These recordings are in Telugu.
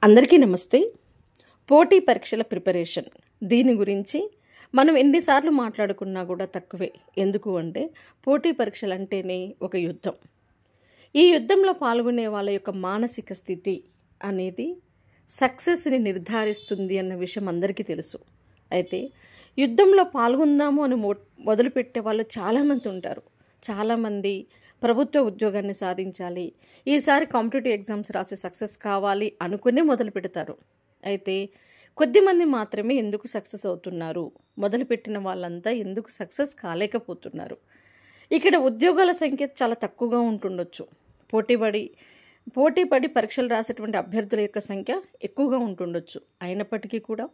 అందరికీ నమస్తే. పోటీ పరీక్షల ప్రిపరేషన్ దీని గురించి మనం ఎన్నిసార్లు మాట్లాడుకున్నా కూడా తక్కువే. ఎందుకు అంటే పోటీ పరీక్షలు అంటేనే ఒక యుద్ధం. ఈ యుద్ధంలో పాల్గొనే వాళ్ళ యొక్క మానసిక స్థితి అనేది సక్సెస్ని నిర్ధారిస్తుంది అన్న విషయం అందరికీ తెలుసు. అయితే యుద్ధంలో పాల్గొందాము అని మొదలుపెట్టే వాళ్ళు చాలామంది ఉంటారు. చాలామంది ప్రభుత్వ ఉద్యోగాన్ని సాధించాలి, ఈసారి కాంపిటేటివ్ ఎగ్జామ్స్ రాసి సక్సెస్ కావాలి అనుకునే మొదలు పెడతారు. అయితే కొద్దిమంది మాత్రమే ఎందుకు సక్సెస్ అవుతున్నారు, మొదలుపెట్టిన వాళ్ళంతా ఎందుకు సక్సెస్ కాలేకపోతున్నారు? ఇక్కడ ఉద్యోగాల సంఖ్య చాలా తక్కువగా ఉంటుండొచ్చు. పోటీపడి పరీక్షలు రాసేటువంటి అభ్యర్థుల యొక్క సంఖ్య ఎక్కువగా ఉంటుండొచ్చు. అయినప్పటికీ కూడా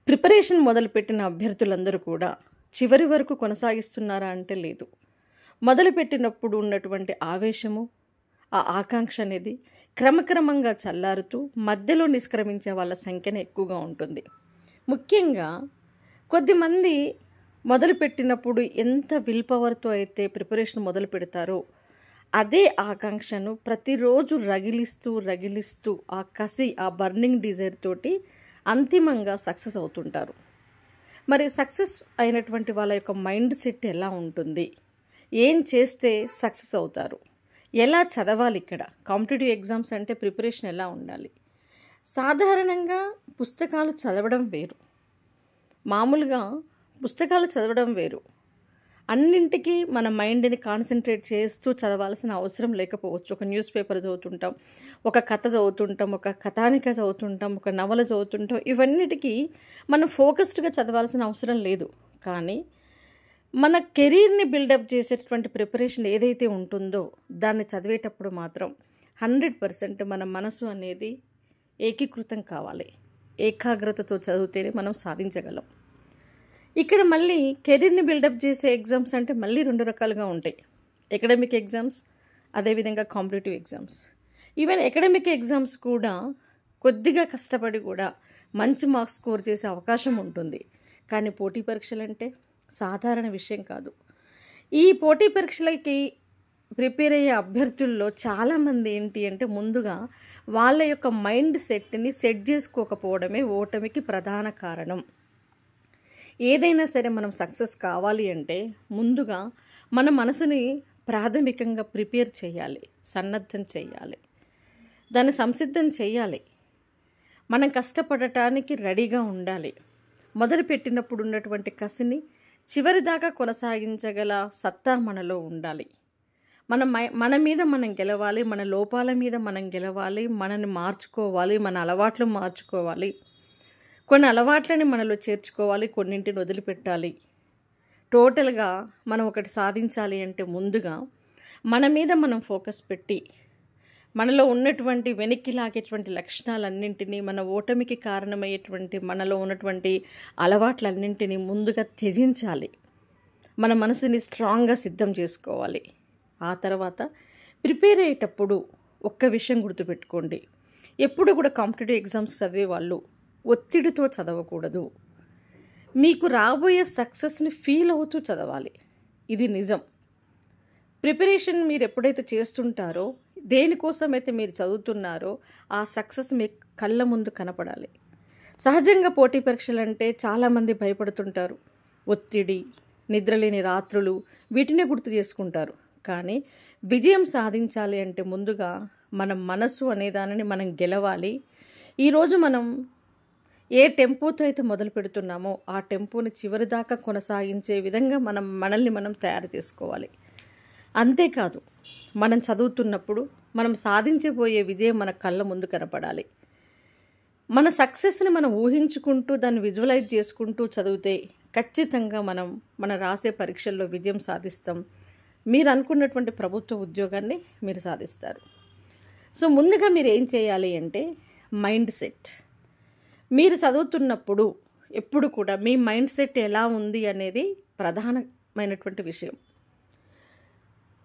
ప్రిపరేషన్ మొదలుపెట్టిన అభ్యర్థులందరూ కూడా చివరి వరకు కొనసాగిస్తున్నారా అంటే లేదు. మొదలుపెట్టినప్పుడు ఉన్నటువంటి ఆవేశము, ఆ ఆకాంక్ష అనేది క్రమక్రమంగా చల్లారుతూ మధ్యలో నిష్క్రమించే వాళ్ళ సంఖ్యనే ఎక్కువగా ఉంటుంది. ముఖ్యంగా కొద్దిమంది మొదలుపెట్టినప్పుడు ఎంత విల్ పవర్తో అయితే ప్రిపరేషన్ మొదలు పెడతారో అదే ఆకాంక్షను ప్రతిరోజు రగిలిస్తూ ఆ కసి, ఆ బర్నింగ్ డిజైర్ తోటి అంతిమంగా సక్సెస్ అవుతుంటారు. మరి సక్సెస్ అయినటువంటి వాళ్ళ యొక్క మైండ్ సెట్ ఎలా ఉంటుంది, ఏం చేస్తే సక్సెస్ అవుతారు, ఎలా చదవాలి? ఇక్కడ కాంపిటేటివ్ ఎగ్జామ్స్ అంటే ప్రిపరేషన్ ఎలా ఉండాలి? సాధారణంగా పుస్తకాలు చదవడం వేరు, మామూలుగా పుస్తకాలు చదవడం వేరు. అన్నింటికీ మన మైండ్ని కాన్సన్ట్రేట్ చేస్తూ చదవాల్సిన అవసరం లేకపోవచ్చు. ఒక న్యూస్ పేపర్ చదువుతుంటాం, ఒక కథ చదువుతుంటాం, ఒక కథానిక చదువుతుంటాం, ఒక నవల చదువుతుంటాం. ఇవన్నిటికీ మనం ఫోకస్డ్గా చదవాల్సిన అవసరం లేదు. కానీ మన కెరీర్ని బిల్డప్ చేసేటువంటి ప్రిపరేషన్ ఏదైతే ఉంటుందో దాన్ని చదివేటప్పుడు మాత్రం 100% మన మనసు అనేది ఏకీకృతం కావాలి. ఏకాగ్రతతో చదివితేనే మనం సాధించగలం. ఇక్కడ మళ్ళీ కెరీర్ని బిల్డప్ చేసే ఎగ్జామ్స్ అంటే మళ్ళీ 2 రకాలుగా ఉంటాయి. అకాడమిక్ ఎగ్జామ్స్, అదేవిధంగా competitive exams. Even academic exams కూడా కొద్దిగా కష్టపడి కూడా మంచి మార్క్స్ స్కోర్ చేసే అవకాశం ఉంటుంది. కానీ పోటీ పరీక్షలు అంటే సాధారణ విషయం కాదు. ఈ పోటీ పరీక్షలకి ప్రిపేర్ అయ్యే అభ్యర్థుల్లో చాలామంది ఏంటి అంటే ముందుగా వాళ్ళ యొక్క మైండ్ సెట్ని సెట్ చేసుకోకపోవడమే ఓటమికి ప్రధాన కారణం. ఏదైనా సరే మనం సక్సెస్ కావాలి అంటే ముందుగా మన మనసుని ప్రాథమికంగా ప్రిపేర్ చేయాలి, సన్నద్ధం చేయాలి, దాన్ని సంసిద్ధం చేయాలి. మనం కష్టపడటానికి రెడీగా ఉండాలి. మొదలుపెట్టినప్పుడు ఉన్నటువంటి కసిని చివరిదాకా కొనసాగించగల సత్తా మనలో ఉండాలి. మన మీద మనం గెలవాలి, మన లోపాల మీద మనం గెలవాలి, మనని మార్చుకోవాలి, మన అలవాట్లు మార్చుకోవాలి, కొన్ని అలవాట్లని మనలో చేర్చుకోవాలి, కొన్నింటిని వదిలిపెట్టాలి. టోటల్గా మనం ఒకటి సాధించాలి అంటే ముందుగా మన మీద మనం ఫోకస్ పెట్టి మనలో ఉన్నటువంటి వెనక్కి లాగేటువంటి లక్షణాలన్నింటినీ, మన ఓటమికి కారణమయ్యేటువంటి మనలో ఉన్నటువంటి అలవాట్లన్నింటినీ ముందుగా త్యజించాలి. మన మనసుని స్ట్రాంగ్గా సిద్ధం చేసుకోవాలి. ఆ తర్వాత ప్రిపేర్ అయ్యేటప్పుడు ఒక్క విషయం గుర్తుపెట్టుకోండి, ఎప్పుడు కూడా కాంపిటేటివ్ ఎగ్జామ్స్ చదివే వాళ్ళు ఒత్తిడితో చదవకూడదు. మీకు రాబోయే సక్సెస్ని ఫీల్ అవుతూ చదవాలి. ఇది నిజం. ప్రిపరేషన్ మీరు ఎప్పుడైతే చేస్తుంటారో, దేనికోసమైతే మీరు చదువుతున్నారో ఆ సక్సెస్ మీ కళ్ళ ముందు కనపడాలి. సహజంగా పోటీ పరీక్షలు అంటే చాలామంది భయపడుతుంటారు. ఒత్తిడి, నిద్రలేని రాత్రులు వీటినే గుర్తు చేసుకుంటారు. కానీ విజయం సాధించాలి అంటే ముందుగా మన మనసు అనే దానిని మనం గెలవాలి. ఈరోజు మనం ఏ టెంపోతో అయితే మొదలు పెడుతున్నామో ఆ టెంపోని చివరిదాకా కొనసాగించే విధంగా మనల్ని మనం తయారు చేసుకోవాలి. అంతేకాదు, మనం చదువుతున్నప్పుడు మనం సాధించబోయే విజయం మన కళ్ళ ముందు కనపడాలి. మన సక్సెస్ని మనం ఊహించుకుంటూ దాన్ని విజువలైజ్ చేసుకుంటూ చదివితే ఖచ్చితంగా మన రాసే పరీక్షల్లో విజయం సాధిస్తాం. మీరు అనుకున్నటువంటి ప్రభుత్వ ఉద్యోగాన్ని మీరు సాధిస్తారు. సో ముందుగా మీరు ఏం చేయాలి అంటే మైండ్ సెట్. మీరు చదువుతున్నప్పుడు ఎప్పుడు కూడా మీ మైండ్ సెట్ ఎలా ఉంది అనేది ప్రధానమైనటువంటి విషయం.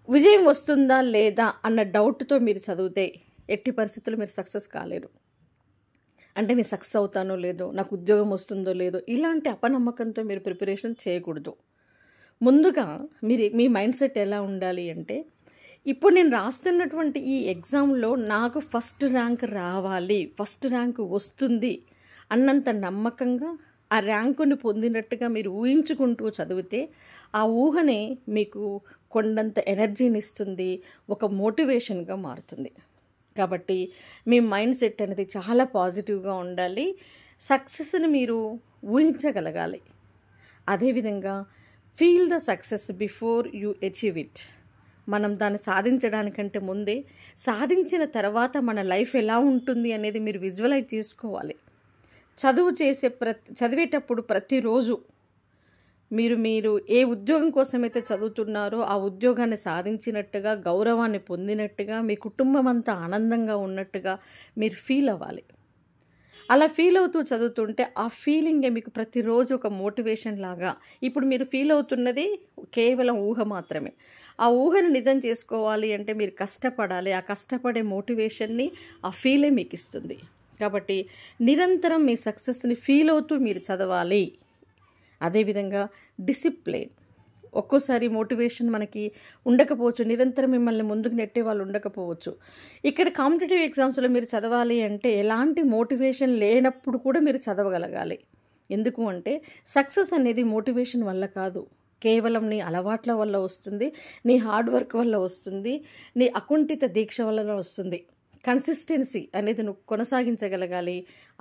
విజయం వస్తుందా లేదా అన్న డౌట్తో మీరు చదివితే ఎట్టి పరిస్థితుల్లో మీరు సక్సెస్ కాలేరు. అంటే నేను సక్సెస్ అవుతానో లేదో, నాకు ఉద్యోగం వస్తుందో లేదో, ఇలాంటి అపనమ్మకంతో మీరు ప్రిపరేషన్ చేయకూడదు. ముందుగా మీ మైండ్ సెట్ ఎలా ఉండాలి అంటే ఇప్పుడు నేను రాస్తున్నటువంటి ఈ ఎగ్జామ్లో నాకు ఫస్ట్ ర్యాంక్ రావాలి, ఫస్ట్ ర్యాంక్ వస్తుంది అన్నంత నమ్మకంగా ఆ ర్యాంకుని పొందినట్టుగా మీరు ఊహించుకుంటూ చదివితే ఆ ఊహనే మీకు కొండంత ఎనర్జీని ఇస్తుంది, ఒక మోటివేషన్గా మారుతుంది. కాబట్టి మీ మైండ్ సెట్ అనేది చాలా పాజిటివ్గా ఉండాలి. సక్సెస్ని మీరు ఊహించగలగాలి. అదేవిధంగా feel the success before you achieve it. మనం దాన్ని సాధించడానికంటే ముందే సాధించిన తర్వాత మన లైఫ్ ఎలా ఉంటుంది అనేది మీరు విజువలైజ్ చేసుకోవాలి. చదివేటప్పుడు ప్రతిరోజు మీరు ఏ ఉద్యోగం కోసమైతే చదువుతున్నారో ఆ ఉద్యోగాన్ని సాధించినట్టుగా, గౌరవాన్ని పొందినట్టుగా, మీ కుటుంబం అంతా ఆనందంగా ఉన్నట్టుగా మీరు ఫీల్ అవ్వాలి. అలా ఫీల్ అవుతూ చదువుతుంటే ఆ ఫీలింగే మీకు ప్రతిరోజు ఒక మోటివేషన్ లాగా. ఇప్పుడు మీరు ఫీల్ అవుతున్నది కేవలం ఊహ మాత్రమే. ఆ ఊహను నిజం చేసుకోవాలి అంటే మీరు కష్టపడాలి. ఆ కష్టపడే మోటివేషన్ని ఆ ఫీలే మీకు ఇస్తుంది. కాబట్టి నిరంతరం మీ సక్సెస్ని ఫీల్ అవుతూ మీరు చదవాలి. అదేవిధంగా డిసిప్లిన్. ఒక్కోసారి మోటివేషన్ మనకి ఉండకపోవచ్చు, నిరంతరం మిమ్మల్ని ముందుకు నెట్టే వాళ్ళు ఉండకపోవచ్చు. ఇక్కడ కాంపిటేటివ్ ఎగ్జామ్స్లో మీరు చదవాలి అంటే ఎలాంటి మోటివేషన్ లేనప్పుడు కూడా మీరు చదవగలగాలి. ఎందుకు అంటే సక్సెస్ అనేది మోటివేషన్ వల్ల కాదు, కేవలం నీ అలవాట్ల వల్ల వస్తుంది, నీ హార్డ్ వర్క్ వల్ల వస్తుంది, నీ అకుంఠిత దీక్ష వల్ల వస్తుంది. కన్సిస్టెన్సీ అనేది నువ్వు కొనసాగించగలగాలి,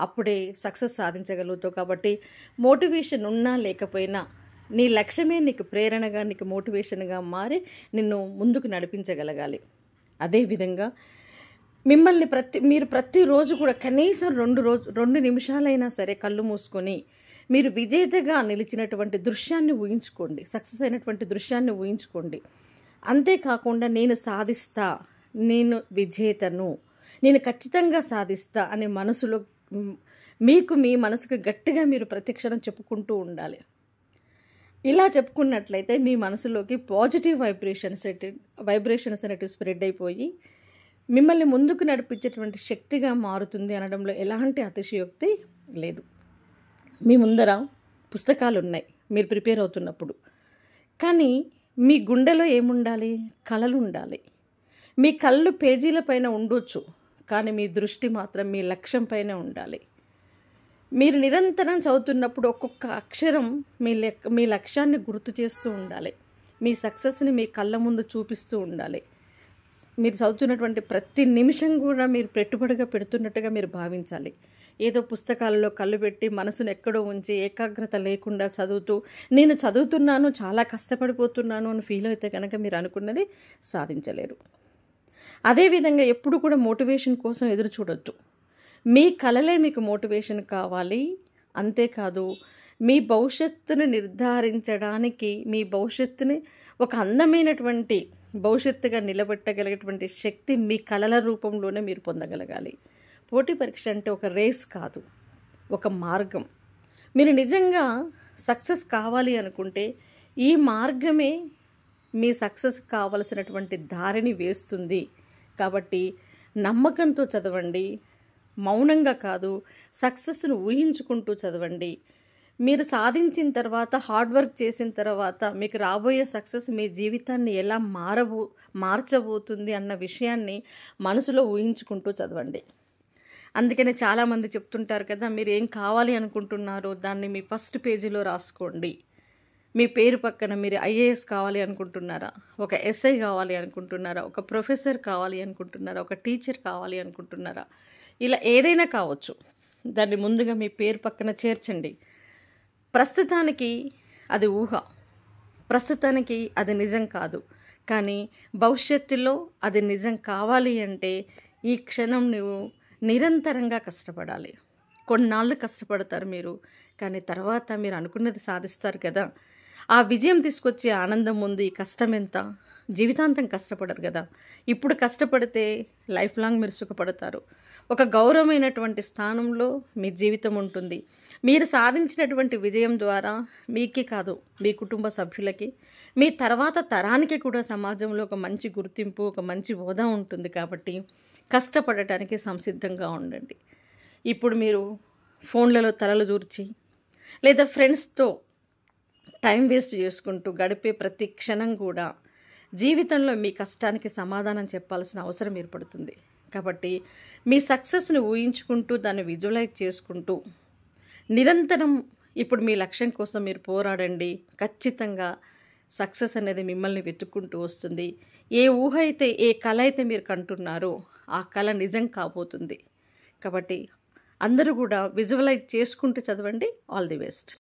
అప్పుడే సక్సెస్ సాధించగలుగుతావు. కాబట్టి మోటివేషన్ ఉన్నా లేకపోయినా నీ లక్ష్యమే నీకు ప్రేరణగా, నీకు మోటివేషన్గా మారి నిన్ను ముందుకు నడిపించగలగాలి. అదేవిధంగా మిమ్మల్ని మీరు ప్రతిరోజు కూడా కనీసం 2 నిమిషాలైనా సరే కళ్ళు మూసుకొని మీరు విజేతగా నిలిచినటువంటి దృశ్యాన్ని ఊహించుకోండి, సక్సెస్ అయినటువంటి దృశ్యాన్ని ఊహించుకోండి. అంతేకాకుండా నేను సాధిస్తా, నేను విజేతను, నేను ఖచ్చితంగా సాధిస్తా అనే మనసులో మీ మనసుకు గట్టిగా మీరు ప్రతిక్షణం చెప్పుకుంటూ ఉండాలి. ఇలా చెప్పుకున్నట్లయితే మీ మనసులోకి పాజిటివ్ వైబ్రేషన్స్ అనేటివి స్ప్రెడ్ అయిపోయి మిమ్మల్ని ముందుకు నడిపించేటువంటి శక్తిగా మారుతుంది అనడంలో ఎలాంటి అతిశయోక్తి లేదు. మీ ముందర పుస్తకాలు ఉన్నాయి మీరు ప్రిపేర్ అవుతున్నప్పుడు, కానీ మీ గుండెలో ఏముండాలి? కలలు ఉండాలి. మీ కళ్ళు పేజీల పైన ఉండొచ్చు, కానీ మీ దృష్టి మాత్రం మీ లక్ష్యం పైన ఉండాలి. మీరు నిరంతరం చదువుతున్నప్పుడు ఒక్కొక్క అక్షరం మీ లక్ష్యాన్ని గుర్తు చేస్తూ ఉండాలి. మీ సక్సెస్ని మీ కళ్ళ ముందు చూపిస్తూ ఉండాలి. మీరు చదువుతున్నటువంటి ప్రతి నిమిషం కూడా మీరు పెట్టుబడిగా పెడుతున్నట్టుగా మీరు భావించాలి. ఏదో పుస్తకాలలో కళ్ళు పెట్టి మనసును ఎక్కడో ఉంచి ఏకాగ్రత లేకుండా చదువుతూ నేను చదువుతున్నాను, చాలా కష్టపడిపోతున్నాను అని ఫీల్ అయితే కనుక మీరు అనుకున్నది సాధించలేరు. అదేవిధంగా ఎప్పుడు కూడా మోటివేషన్ కోసం ఎదురు చూడొద్దు. మీ కలలే మీకు మోటివేషన్ కావాలి. అంతేకాదు, మీ భవిష్యత్తును నిర్ధారించడానికి, మీ భవిష్యత్తుని ఒక అందమైనటువంటి భవిష్యత్తుగా నిలబెట్టగలిగేటువంటి శక్తి మీ కలల రూపంలోనే మీరు పొందగలగాలి. పోటీ పరీక్ష అంటే ఒక రేస్ కాదు, ఒక మార్గం. మీరు నిజంగా సక్సెస్ కావాలి అనుకుంటే ఈ మార్గమే మీ సక్సెస్ కావలసినటువంటి దారిని వేస్తుంది. కాబట్టి నమ్మకంతో చదవండి, మౌనంగా కాదు, సక్సెస్ను ఊహించుకుంటూ చదవండి. మీరు సాధించిన తర్వాత, హార్డ్ వర్క్ చేసిన తర్వాత మీకు రాబోయే సక్సెస్ మీ జీవితాన్ని ఎలా మార్చబోతుంది అన్న విషయాన్ని మనసులో ఊహించుకుంటూ చదవండి. అందుకనే చాలామంది చెప్తుంటారు కదా, మీరు ఏం కావాలి అనుకుంటున్నారో దాన్ని మీ ఫస్ట్ పేజీలో రాసుకోండి. మీ పేరు పక్కన మీరు ఐఏఎస్ కావాలి అనుకుంటున్నారా, ఒక ఎస్ఐ కావాలి అనుకుంటున్నారా, ఒక ప్రొఫెసర్ కావాలి అనుకుంటున్నారా, ఒక టీచర్ కావాలి అనుకుంటున్నారా, ఇలా ఏదైనా కావచ్చు, దాన్ని ముందుగా మీ పేరు పక్కన చేర్చండి. ప్రస్తుతానికి అది ఊహ, ప్రస్తుతానికి అది నిజం కాదు, కానీ భవిష్యత్తులో అది నిజం కావాలి అంటే ఈ క్షణం నువ్వు నిరంతరంగా కష్టపడాలి. కొన్నాళ్ళు కష్టపడతారు మీరు, కానీ తర్వాత మీరు అనుకున్నది సాధిస్తారు కదా. ఆ విజయం తీసుకొచ్చే ఆనందం ముందు ఈ కష్టం ఎంత? జీవితాంతం కష్టపడరు కదా. ఇప్పుడు కష్టపడితే లైఫ్ లాంగ్ మీరు సుఖపడతారు. ఒక గౌరవమైనటువంటి స్థానంలో మీ జీవితం ఉంటుంది. మీరు సాధించినటువంటి విజయం ద్వారా మీకే కాదు, మీ కుటుంబ సభ్యులకి, మీ తర్వాత తరానికి కూడా సమాజంలో ఒక మంచి గుర్తింపు, ఒక మంచి హోదా ఉంటుంది. కాబట్టి కష్టపడటానికి సంసిద్ధంగా ఉండండి. ఇప్పుడు మీరు ఫోన్లలో తలలు దూర్చి లేదా ఫ్రెండ్స్తో టైం వేస్ట్ చేసుకుంటూ గడిపే ప్రతి క్షణం కూడా జీవితంలో మీ కష్టానికి సమాధానం చెప్పాల్సిన అవసరం ఏర్పడుతుంది. కాబట్టి మీ సక్సెస్ని ఊహించుకుంటూ దాన్ని విజువలైజ్ చేసుకుంటూ నిరంతరం ఇప్పుడు మీ లక్ష్యం కోసం మీరు పోరాడండి. ఖచ్చితంగా సక్సెస్ అనేది మిమ్మల్ని వెతుక్కుంటూ వస్తుంది. ఏ ఊహ అయితే, ఏ కల అయితే మీరు కంటున్నారో ఆ కల నిజం కాబోతుంది. కాబట్టి అందరూ కూడా విజువలైజ్ చేసుకుంటూ చదవండి. All the best.